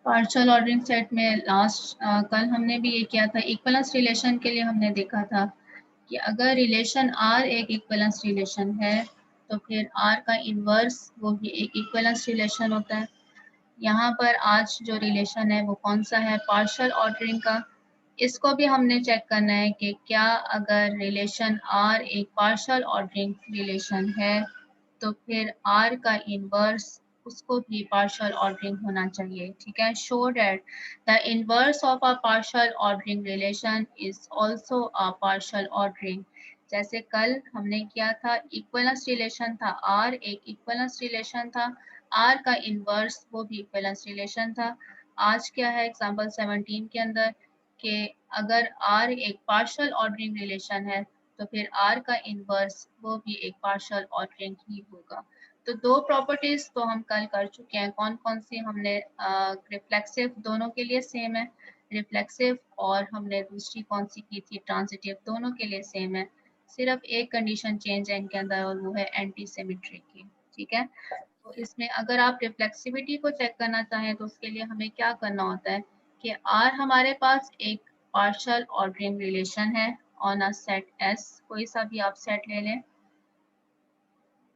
Partial ordering set में last कल हमने भी ये किया था, इक्वलेंस रिलेशन के लिए हमने देखा था कि अगर रिलेशन आर एक इक्वलेंस रिलेशन है तो फिर आर का इन्वर्स वो भी एक इक्वलेंस रिलेशन होता है। यहाँ पर आज जो रिलेशन है वो कौन सा है, पार्शियल ऑर्डरिंग का। इसको भी हमने चेक करना है कि क्या अगर रिलेशन आर एक पार्शियल ऑर्डरिंग रिलेशन है तो फिर आर का इन्वर्स उसको भी पार्शियल ऑर्डरिंग होना चाहिए। ठीक है, show that the inverse of a partial ordering relation is also a partial ordering. जैसे कल हमने किया था, इक्वलेंस रिलेशन था, आर एक इक्वलेंस रिलेशन था, आर का इन्वर्स वो भी इक्वलेंस रिलेशन था। आज क्या है एग्जांपल 17 के अंदर कि अगर आर एक पार्शियल ऑर्डरिंग रिलेशन है तो फिर आर का इन्वर्स वो भी एक पार्शियल ऑर्डरिंग ही होगा। तो दो प्रॉपर्टीज तो हम कल कर चुके हैं, कौन कौन सी हमने, रिफ्लेक्सिव दोनों के लिए सेम है, रिफ्लेक्सिव, और हमने दूसरी कौन सी की थी ट्रांजिटिव, दोनों के लिए सेम है। सिर्फ एक कंडीशन चेंज है इनके अंदर और वो है एंटी सिमेट्री की। ठीक है, तो इसमें अगर आप रिफ्लेक्सिविटी को चेक करना चाहें तो उसके लिए हमें क्या करना होता है कि आर हमारे पास एक पार्शियल ऑर्डरिंग रिलेशन है ऑन अ सेट एस, कोई सा भी आप सेट ले लें,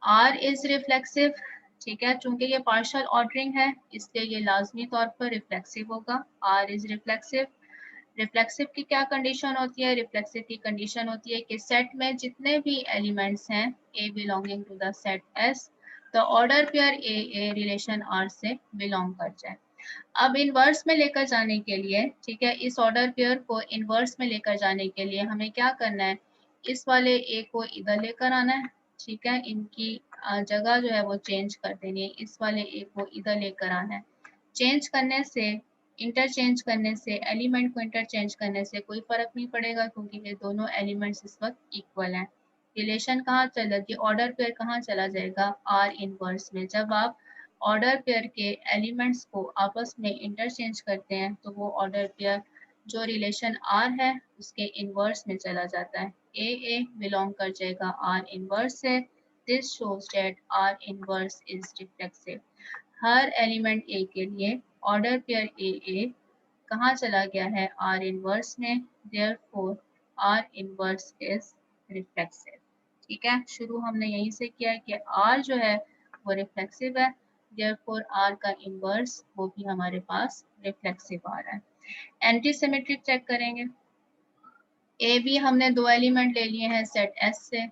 आर इज रिफ्लेक्सिव। ठीक है, चूंकि ये पार्शियल ऑर्डरिंग है इसलिए ये लाजमी तौर पर रिफ्लेक्सिव होगा, आर इज रिफ्लेक्सिव। रिफ्लेक्सिव की क्या कंडीशन होती है, रिफ्लेक्सिव की कंडीशन होती है कि सेट में जितने भी एलिमेंट्स हैं a belonging to the set S, तो order pair a relation R से बिलोंग कर जाए। अब इनवर्स में लेकर जाने के लिए, ठीक है, इस ऑर्डर पेयर को इनवर्स में लेकर जाने के लिए हमें क्या करना है, इस वाले ए को इधर लेकर आना है। ठीक है, इनकी जगह जो है वो चेंज कर देनी है, इस वाले ए को इधर लेकर आना है। चेंज करने से, इंटरचेंज करने से, एलिमेंट को इंटरचेंज करने से कोई फर्क नहीं पड़ेगा क्योंकि ये दोनों एलिमेंट्स इस वक्त इक्वल हैं। रिलेशन कहाँ चला जाए, ऑर्डर पेयर कहाँ चला जाएगा, आर इनवर्स में। जब आप ऑर्डर पेयर के एलिमेंट्स को आपस में इंटरचेंज करते हैं तो वो ऑर्डर पेयर जो रिलेशन आर है उसके इनवर्स में चला जाता है, ए बिलोंग कर जाएगा आर इनवर्स से। This shows that R inverse is reflexive. हर एलिमेंट ए के लिए ऑर्डर पेयर ए कहाँ चला गया है, आर इनवर्स में, therefore R inverse is reflexive. ठीक है, शुरू हमने यहीं से किया है कि आर जो है वो रिफ्लेक्सिव है, देयरफॉर आर का इनवर्स वो भी हमारे पास रिफ्लेक्सिव आ रहा है। एंटी सिमेट्रिक चेक करेंगे, ए बी हमने दो एलिमेंट ले लिए हैं सेट एस से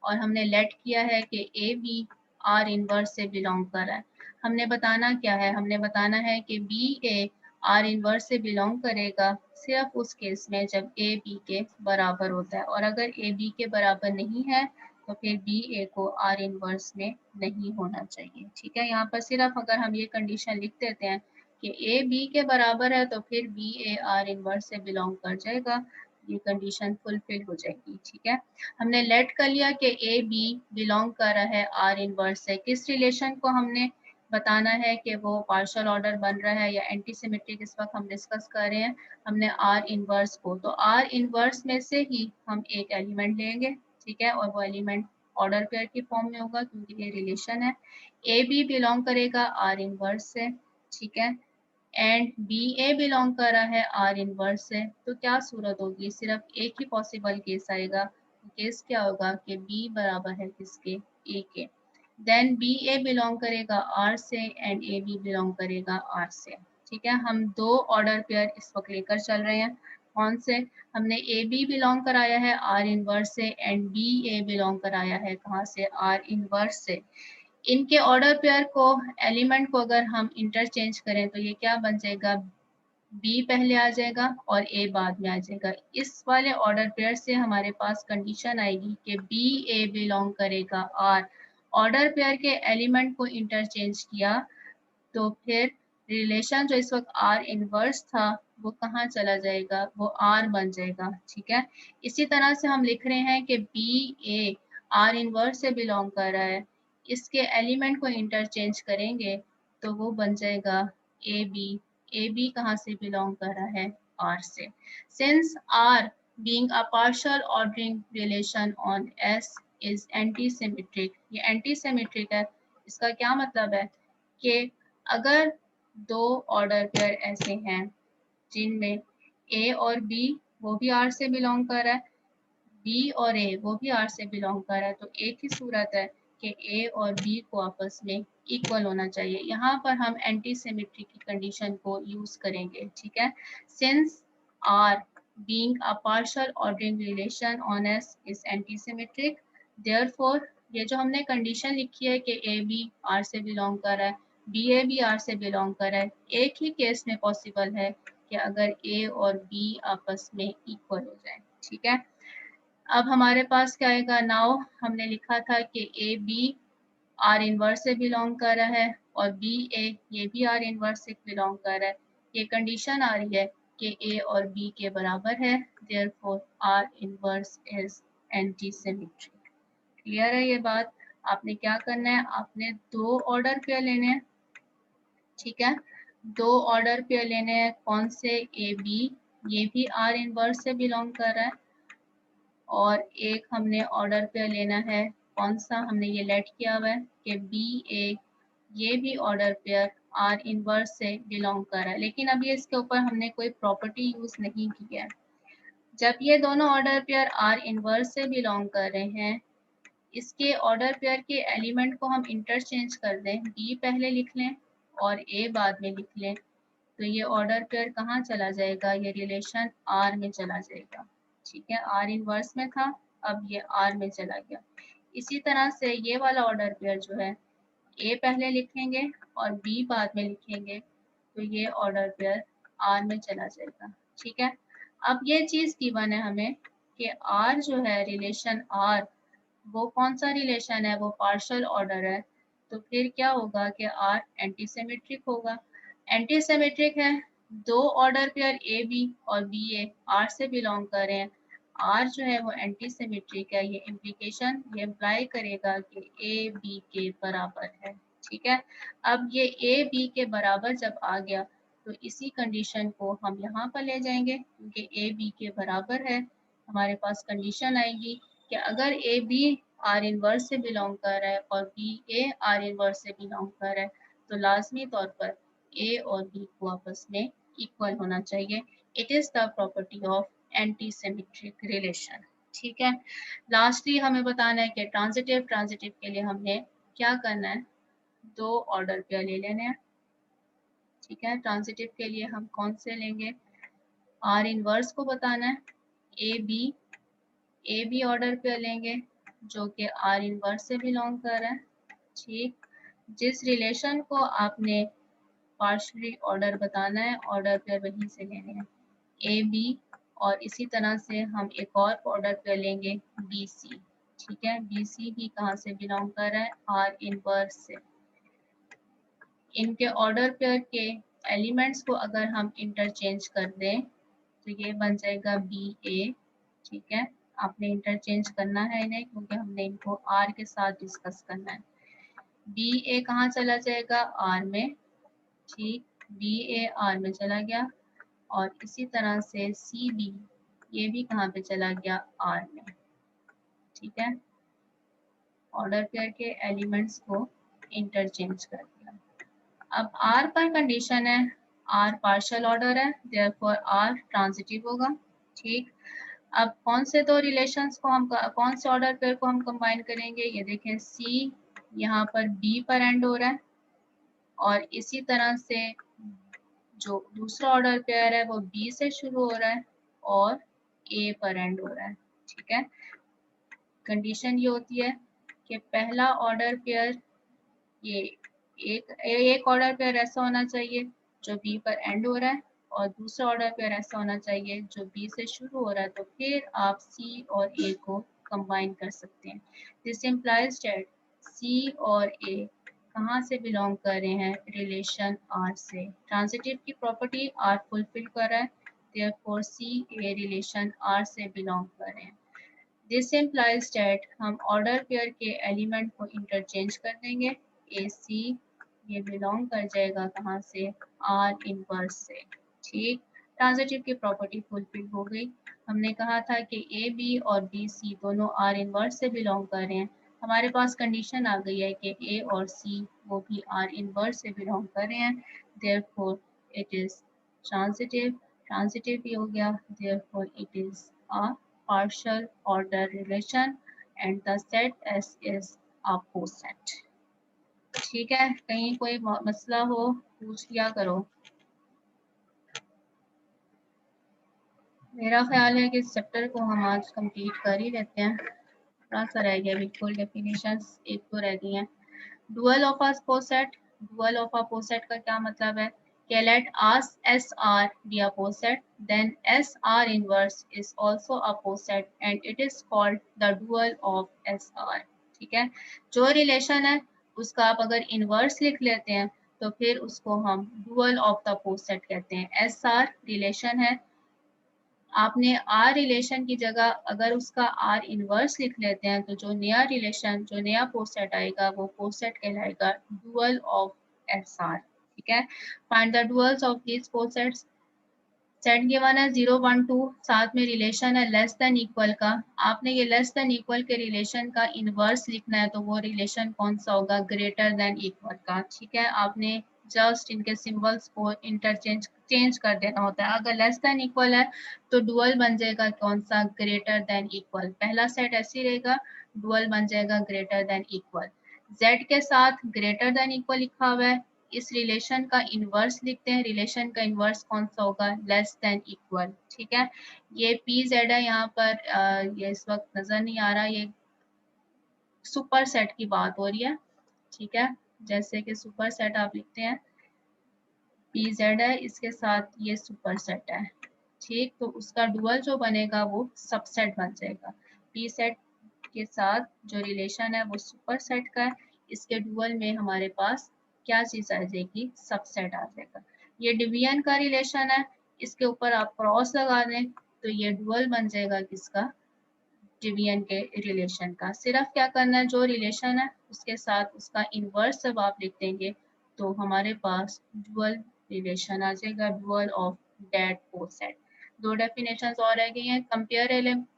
और हमने लेट किया है कि ए बी आर इनवर्स से बिलोंग कर रहा है। हमने बताना क्या है, हमने बताना है कि बी ए आर इनवर्स से बिलोंग करेगा सिर्फ उस केस में जब ए बी के बराबर होता है, और अगर ए बी के बराबर नहीं है तो फिर बी ए को आर इनवर्स में नहीं होना चाहिए। ठीक है, यहाँ पर सिर्फ अगर हम ये कंडीशन लिख देते हैं कि ए बी के बराबर है तो फिर बी ए आर इनवर्स से बिलोंग कर जाएगा, ये कंडीशन फुलफिल हो जाएगी। ठीक है, हमने लेट कर लिया कि ए बी बिलोंग कर रहा है आर इनवर्स से, किस रिलेशन को हमने बताना है कि वो पार्शियल ऑर्डर बन रहा है या एंटी सिमेट्रिक, इस वक्त हम डिस्कस कर रहे हैं। हमने आर इनवर्स को, तो आर इनवर्स में से ही हम एक एलिमेंट लेंगे। ठीक है, और वो एलिमेंट ऑर्डर पेयर की फॉर्म में होगा क्योंकि ये रिलेशन है, ए बी बिलोंग करेगा आर इनवर्स से। ठीक है, एंड बी ए बिलोंग कर रहा है आर इनवर्स से, तो क्या सूरत होगी, सिर्फ एक ही पॉसिबल केस आएगा। केस क्या होगा कि बी बराबर है किसके, ए के। देन बी ए बिलोंग करेगा आर से एंड ए बी बिलोंग करेगा आर से। ठीक है, हम दो ऑर्डर पेयर इस वक्त लेकर चल रहे हैं, कौन से, हमने ए बी बिलोंग कराया है आर इनवर्स से एंड बी ए बिलोंग कराया है कहाँ से, आर इनवर्स से। इनके ऑर्डर पेयर को, एलिमेंट को अगर हम इंटरचेंज करें तो ये क्या बन जाएगा, बी पहले आ जाएगा और ए बाद में आ जाएगा। इस वाले ऑर्डर पेयर से हमारे पास कंडीशन आएगी कि बी ए बिलोंग करेगा आर। ऑर्डर पेयर के एलिमेंट को इंटरचेंज किया तो फिर रिलेशन जो इस वक्त आर इनवर्स था वो कहाँ चला जाएगा, वो आर बन जाएगा। ठीक है, इसी तरह से हम लिख रहे हैं कि बी ए आर इनवर्स से बिलोंग कर रहा है, इसके एलिमेंट को इंटरचेंज करेंगे तो वो बन जाएगा ए बी। ए बी कहाँ से बिलोंग कर रहा है, आर से। Since R being a partial ordering relation on S is anti-symmetric, ये anti-symmetric है। इसका क्या मतलब है कि अगर दो ऑर्डर पेयर ऐसे हैं जिनमें ए और बी वो भी आर से बिलोंग कर रहा है, बी और ए वो भी आर से बिलोंग कर रहा है, तो एक ही सूरत है कि ए और बी को आपस में इक्वल होना चाहिए। यहाँ पर हम एंटी सिमेट्री की कंडीशन को यूज करेंगे, ठीक है। Since R being a partial ordering relation on S is anti symmetric, therefore ये जो हमने कंडीशन लिखी है कि ए बी आर से बिलोंग कर रहा है, बी ए भी आर से बिलोंग कर रहा है, एक ही केस में पॉसिबल है कि अगर ए और बी आपस में इक्वल हो जाए, ठीक है। अब हमारे पास क्या आएगा, नाउ हमने लिखा था कि ए बी आर इनवर्स से बिलोंग कर रहा है और बी ए ये भी आर इनवर्स से बिलोंग कर रहा है। ये कंडीशन आ रही है कि ए और बी के बराबर है, therefore R inverse is anti symmetric. Clear है ये बात। आपने क्या करना है, आपने दो ऑर्डर पेयर लेने हैं, ठीक है। दो ऑर्डर पेयर लेने हैं, कौन से, ए बी ये भी आर इनवर्स से बिलोंग कर रहा है, और एक हमने ऑर्डर पेयर लेना है, कौन सा, हमने ये लेट किया हुआ है कि बी ए ये भी ऑर्डर पेयर आर इनवर्स से बिलोंग कर रहा है, लेकिन अभी इसके ऊपर हमने कोई प्रॉपर्टी यूज नहीं की है। जब ये दोनों ऑर्डर पेयर आर इनवर्स से बिलोंग कर रहे हैं, इसके ऑर्डर पेयर के एलिमेंट को हम इंटरचेंज कर दें, बी पहले लिख लें और ए बाद में लिख लें, तो ये ऑर्डर पेयर कहाँ चला जाएगा, ये रिलेशन आर में चला जाएगा, ठीक है। आर इनवर्स में था, अब ये आर में चला गया। इसी तरह से ये वाला ऑर्डर पेयर जो है, ए पहले लिखेंगे और बी बाद में लिखेंगे, तो ये ऑर्डर पेयर आर में चला जाएगा, ठीक है। अब ये चीज गिवन है हमें कि आर जो है, रिलेशन आर वो कौन सा रिलेशन है, वो पार्शियल ऑर्डर है, तो फिर क्या होगा कि आर एंटी सिमेट्रिक होगा। एंटी सिमेट्रिक है, दो ऑर्डर पेयर ए बी और बी ए आर से बिलोंग कर रहे हैं, आर जो है वो एंटी सिमेट्रिक है, ये इम्प्लीकेशन ये इम्प्लाई करेगा कि ए बी के बराबर है, ठीक है। अब ये ए बी के बराबर जब आ गया, तो इसी कंडीशन को हम यहाँ पर ले जाएंगे, क्योंकि ए बी के बराबर है, हमारे पास कंडीशन आएगी कि अगर ए बी आर इनवर्स से बिलोंग कर रहा है और बी ए आर इनवर्स से बिलोंग कर रहा है, तो लाजमी तौर पर ए और बी को आपस में इक्वल होना चाहिए। It is the property of anti symmetric relation, ठीक है। लास्टली हमें बताना है कि ट्रांजिटिव ट्रांजिटिव के लिए हमने क्या करना है, दो ऑर्डर पेयर ले लेने हैं, ठीक है। ट्रांजिटिव के लिए हम कौन से लेंगे, आर इनवर्स को बताना है, ए बी ऑर्डर पेयर लेंगे जो कि आर इनवर्स से बिलोंग कर रहा है, ठीक। जिस रिलेशन को आपने पार्शली ऑर्डर बताना है, ऑर्डर पेयर वहीं से लेने हैं, ए बी, और इसी तरह से हम एक और ऑर्डर पेयर लेंगे बी सी, ठीक है। बी सी भी कहाँ से बिलोंग कर रहा है, आर इनवर्स से। इनके ऑर्डर पेयर के एलिमेंट्स को अगर हम इंटरचेंज कर दें, तो ये बन जाएगा बी ए, ठीक है। आपने इंटरचेंज करना है इन्हें, क्योंकि हमने इनको आर के साथ डिस्कस करना है। बी ए कहाँ चला जाएगा, आर में, ठीक। बी ए आर में चला गया, और इसी तरह से सी बी ये भी कहाँ पे चला गया, आर में, ठीक है। ऑर्डर पेयर के एलिमेंट्स को इंटरचेंज कर दिया। अब आर पर कंडीशन है, आर पार्शियल ऑर्डर है, देयरफॉर आर ट्रांजिटिव होगा, ठीक। अब कौन से दो रिलेशंस को हम, कौन से ऑर्डर पेयर को हम कंबाइन करेंगे, ये देखें, सी यहाँ पर बी पर एंड हो रहा है, और इसी तरह से जो दूसरा ऑर्डर पेयर है वो बी से शुरू हो रहा है और ए पर एंड हो रहा है, ठीक है। कंडीशन ये होती है कि पहला ऑर्डर पेयर ये एक ऑर्डर पेयर ऐसा होना चाहिए जो बी पर एंड हो रहा है, और दूसरा ऑर्डर पेयर ऐसा होना चाहिए जो बी से शुरू हो रहा है, तो फिर आप सी और ए को कंबाइन कर सकते हैं। दिस इम्प्लाइज दैट सी और ए कहाँ से बिलोंग कर रहे हैं, रिलेशन आर से। ट्रांजिटिव की प्रॉपर्टी आर फुलफिल कर रहा है, therefore C A relation R से बिलोंग कर रहे हैं। दिस इम्प्लाइज दैट हम ऑर्डर पेयर के एलिमेंट को इंटरचेंज कर देंगे, ए सी ये बिलोंग कर जाएगा कहाँ से, आर इनवर्स से, ठीक। ट्रांजिटिव की प्रॉपर्टी फुलफिल हो गई। हमने कहा था कि ए बी और बी सी दोनों आर इनवर्स से बिलोंग कर रहे हैं, हमारे पास कंडीशन आ गई है कि ए और सी वो भी आर इनवर्स से बिलोंग कर रहे हैं, therefore it is transitive, transitive भी हो गया, therefore it is a partial order relation and the set S is a coset. ठीक है, कहीं कोई मसला हो पूछ लिया करो। मेरा ख्याल है कि इस चैप्टर को हम आज कंप्लीट कर ही लेते हैं, थोड़ा सा रह गया, बिल्कुल डेफिनेशंस एक तो रह गई हैं। Dual of a poset, dual of a poset का क्या मतलब है कि let us S R be a poset then S R inverse is also a poset and it is called the dual of S R. ठीक है, जो relation है उसका आप अगर इनवर्स लिख लेते हैं तो फिर उसको हम डुअल ऑफ द पोसेट कहते हैं। एस आर रिलेशन है, आपने आर रिलेशन की जगह अगर उसका आर इनवर्स लिख लेते हैं तो जो नया रिलेशन, जो नया पोसेट आएगा वो पोसेट कहलाएगा डुअल ऑफ एस आर। ठीक है, find the duals of these posets. Set given है 0 1 2, साथ में रिलेशन है लेस देन इक्वल का। आपने ये लेस देन इक्वल के रिलेशन का इनवर्स लिखना है तो वो रिलेशन कौन सा होगा, ग्रेटर देन इक्वल का। ठीक है, आपने जस्ट इनके सिंबल्स को इंटरचेंज चेंज कर देना होता है। अगर लेस देन इक्वल है तो डुअल बन जाएगा कौन सा, ग्रेटर देन इक्वल। पहला सेट ऐसे ही रहेगा, डुअल बन जाएगा ग्रेटर देन इक्वल। z के साथ ग्रेटर देन इक्वल लिखा हुआ है, इस रिलेशन का इनवर्स लिखते हैं, रिलेशन का इनवर्स कौन सा होगा, लेस देन इक्वल। ठीक है, ये पी जेड है यहाँ पर, ये इस वक्त नजर नहीं आ रहा, ये सुपर सेट की बात हो रही है। ठीक है, जैसे कि सुपर सेट आप लिखते हैं, पी जेड है, इसके साथ ये सुपर सेट है। ठीक, तो उसका डुअल जो बनेगा वो सबसेट बन जाएगा। पी सेट के साथ जो रिलेशन है वो सुपर सेट का है, इसके डुअल में हमारे पास क्या चीज आ जाएगी, सबसेट आ जाएगा। ये डिवीजन का रिलेशन है, इसके ऊपर आप क्रॉस लगा दें तो ये डुअल बन जाएगा किसका, डिवीजन के रिलेशन का। सिर्फ क्या करना है, जो रिलेशन है उसके साथ उसका इनवर्स जब आप लिख देंगे तो हमारे पास डुअल रिलेशन आ जाएगा, डुअल ऑफ दैट पोसेट। दो डेफिनेशन और रह गई हैं।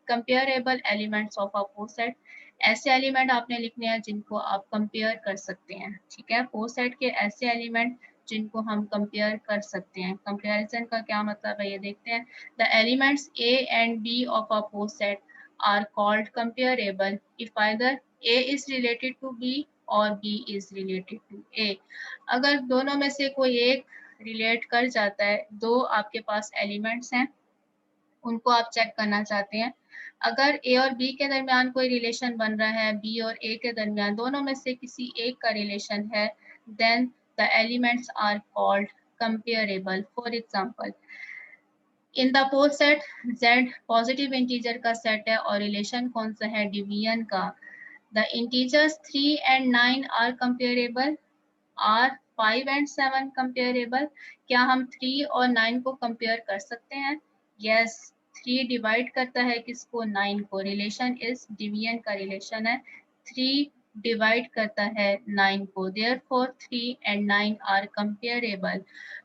कंपेयरेबल एलिमेंट्स ऑफ अ पोसेट, ऐसे एलिमेंट आपने लिखने हैं जिनको आप कंपेयर कर सकते हैं। ठीक है, पोसेट के ऐसे एलिमेंट जिनको हम कंपेयर कर सकते हैं। कंपेरिजन का क्या मतलब है ये देखते हैं। The elements a and b of a poset are called comparable if either A is related to B or B is related to A। अगर दोनों में से कोई एक रिलेट कर जाता है, दो आपके पास एलिमेंट्स हैं उनको आप चेक करना चाहते हैं, अगर ए और बी के दरमियान कोई रिलेशन बन रहा है, बी और ए के दरमियान दोनों में से किसी एक का रिलेशन है, then the elements are called comparable. For example, in the pole set z positive integer का सेट है और रिलेशन कौन सा है, डिवीजन का। The integers 3 and 9 are comparable, are 5 and 7 comparable. क्या हम 3 और 9 को कंपेयर कर सकते हैं, यस। 3 डिवाइड करता है किसको, 9 को, रिलेशन इस डिवीजन का रिलेशन है। 3 डिवाइड करता है 9 को, therefore 3 and 9 are comparable,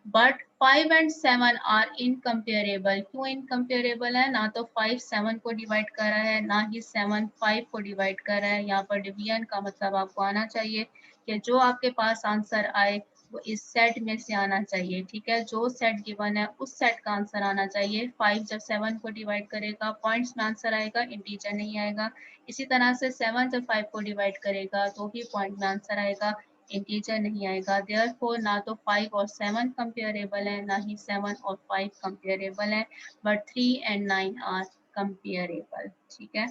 but 5 and 7 are incomparable. क्यों इनकम्पेरेबल है, ना तो 5 7 को डिवाइड कर रहा है ना ही 7 5 को डिवाइड कर रहा है। यहाँ पर डिवीजन का मतलब आपको आना चाहिए कि जो आपके पास आंसर आए वो इस सेट में से आना चाहिए। ठीक है, जो सेट गिवन है उस सेट का आंसर आना चाहिए। 5 जब 7 को डिवाइड करेगा पॉइंट्स में आंसर आएगा, इंटीजर नहीं आएगा। इसी तरह से 7 जब 5 को डिवाइड करेगा तो ही पॉइंट में आंसर आएगा, इंटीजर नहीं आएगा। देयरफॉर ना तो 5 और 7 कंपेरेबल है ना ही 7 और 5 कंपेरेबल है, बट 3 एंड 9 आर कंपेरेबल। ठीक है,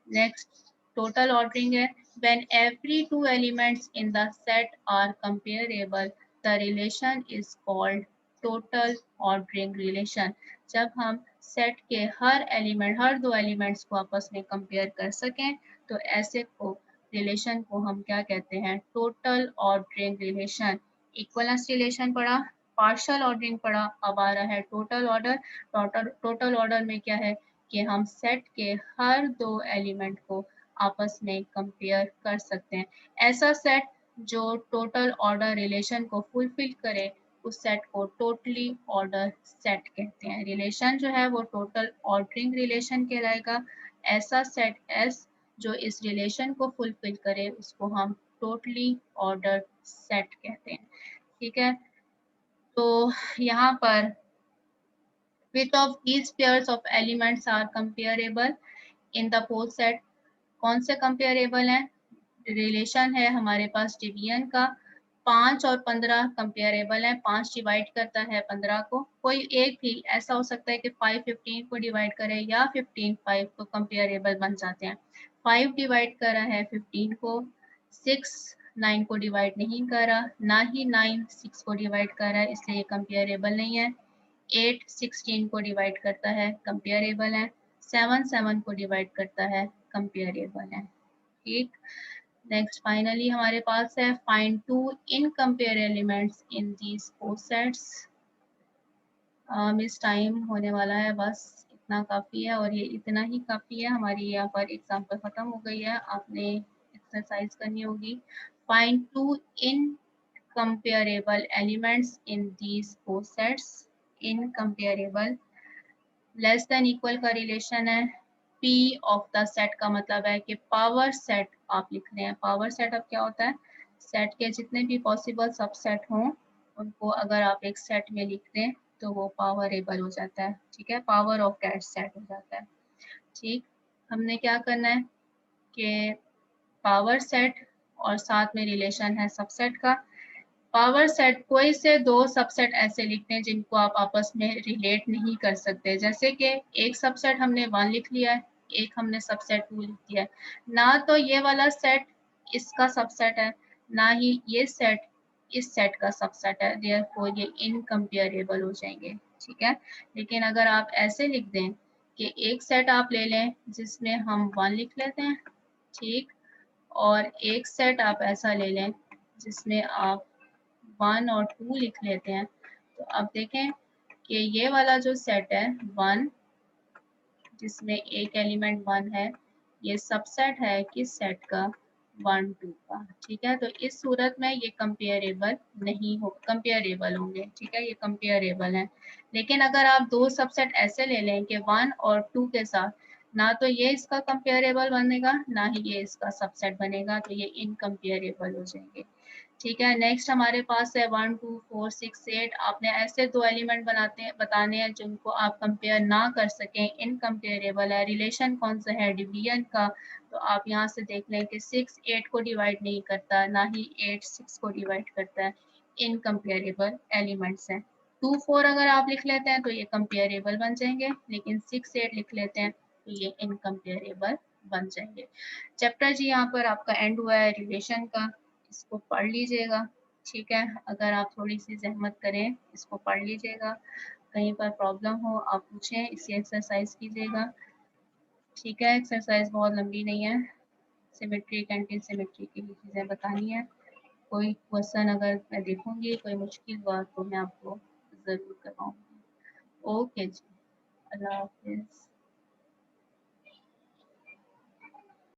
नेक्स्ट total ordering है। When every two elements in the set are comparable, the relation is called total ordering relation। जब हम सेट के हर एलिमेंट, हर दो एलिमेंट्स को आपस में कंपेयर कर सकें तो ऐसे को रिलेशन को हम क्या कहते हैं, total ordering relation. Equivalence relation पढ़ा, पार्शियल ऑर्डरिंग पढ़ा, अब आ रहा है टोटल ऑर्डर। टोटल ऑर्डर में क्या है कि हम सेट के हर दो एलिमेंट को आपस में कंपेयर कर सकते हैं। ऐसा सेट जो टोटल ऑर्डर रिलेशन को फुलफिल करे उस सेट को टोटली ऑर्डर सेट कहते हैं। रिलेशन जो है वो टोटल ऑर्डरिंग रिलेशन कहलाएगा। ऐसा सेट एस जो इस रिलेशन को फुलफिल करे उसको हम टोटली ऑर्डर्ड सेट कहते हैं। ठीक है, तो यहाँ पर which of these pairs of elements are comparable in the post set? कौन से कंपेरेबल हैं? रिलेशन है हमारे पास डिवीजन का, 5 और 15 कंपेरेबल है, 5 डिवाइड करता है 15 को। कोई एक भी ऐसा हो सकता है कि 5 15 को डिवाइड करे या 15 5 तो कंपेरेबल बन जाते हैं। 5 डिवाइड कर रहा है 15 को, 6 9 को डिवाइड नहीं कर रहा, ना ही 9 6 को डिवाइड कर रहा है, इसलिए ये कंपेरेबल नहीं है। 8 16 को डिवाइड करता है, कंपेरेबल है। 7 7 को डिवाइड करता है, कंपेरेबल है। ठीक, नेक्स्ट फाइनली हमारे पास है find to incompare elements in these four sets. मिस टाइम होने वाला है, बस इतना काफ़ी है और ये इतना ही काफ़ी है। हमारी यहाँ पर एग्जाम्पल ख़त्म हो गई है, आपने एक्सरसाइज करनी होगी। Find two incomparable elements in these four sets. Incomparable, less than equal का रिलेशन है। P ऑफ द सेट का मतलब है कि पावर सेट आप लिख रहे हैं। पावर सेट अब क्या होता है? सेट के जितने भी पॉसिबल सबसेट हों उनको अगर आप एक सेट में लिख दें तो वो पावरेबल हो जाता है। ठीक है, पावर ऑफ दैट सेट हो जाता है। ठीक, हमने क्या करना है कि पावर सेट और साथ में रिलेशन है सबसेट का। पावर सेट कोई से दो सबसेट ऐसे लिखते हैं जिनको आप आपस में रिलेट नहीं कर सकते, जैसे कि एक सबसेट हमने 1 लिख लिया है, एक हमने सबसेट 2 लिख दिया है, ना तो ये वाला सेट इसका सबसेट है, ना ही ये सेट इस सेट का सबसेट है, देयरफॉर ये इनकम्पेरेबल हो जाएंगे। ठीक है, लेकिन अगर आप ऐसे लिख दें कि एक सेट आप ले लें जिसमें हम 1 लिख लेते हैं, ठीक, और एक सेट आप ऐसा ले लें जिसमें आप 1 और 2 लिख लेते हैं, तो अब देखें कि ये वाला जो सेट है 1 जिसमें एक एलिमेंट 1 है, ये सबसेट है किस सेट का? 1 2 का। ठीक है, तो इस सूरत में ये कंपेरेबल नहीं हो, कंपेरेबल होंगे। ठीक है, ये कंपेरेबल है। लेकिन अगर आप दो सबसेट ऐसे ले लें कि 1 और 2 के साथ, ना तो ये इसका कंपेरेबल बनेगा ना ही ये इसका सबसेट बनेगा, तो ये इनकम्पेरेबल हो जाएंगे। ठीक है, नेक्स्ट हमारे पास है 1 2 4 6 8। आपने ऐसे दो एलिमेंट बताने हैं जिनको आप कंपेयर ना कर सकें, इनकम्पेरेबल है। रिलेशन कौन सा है? डिवीजन का। तो आप यहाँ से देख लें कि 6 8 को डिवाइड नहीं करता, ना ही 8 6 को डिवाइड करता है। इनकम्पेरेबल एलिमेंट्स हैं। 2 4 अगर आप लिख लेते हैं तो ये कंपेरेबल बन जाएंगे, लेकिन 6 8 लिख लेते हैं तो ये इनकम्पेरेबल बन जाएंगे। चैप्टर जी यहाँ पर आपका एंड हुआ है रिलेशन का, इसको पढ़ लीजिएगा। ठीक है, अगर आप थोड़ी सी जहमत करें इसको पढ़ लीजिएगा, कहीं पर प्रॉब्लम हो आप पूछें, इसी एक्सरसाइज कीजिएगा। ठीक है, एक्सरसाइज बहुत लंबी नहीं है, सिमेट्री एंटी सिमेट्री की चीज़ें बतानी है। कोई क्वेश्चन अगर मैं देखूंगी कोई मुश्किल हुआ तो मैं आपको ज़रूर करवाऊंगी। ओके जी, अल्लाह हाफिज़।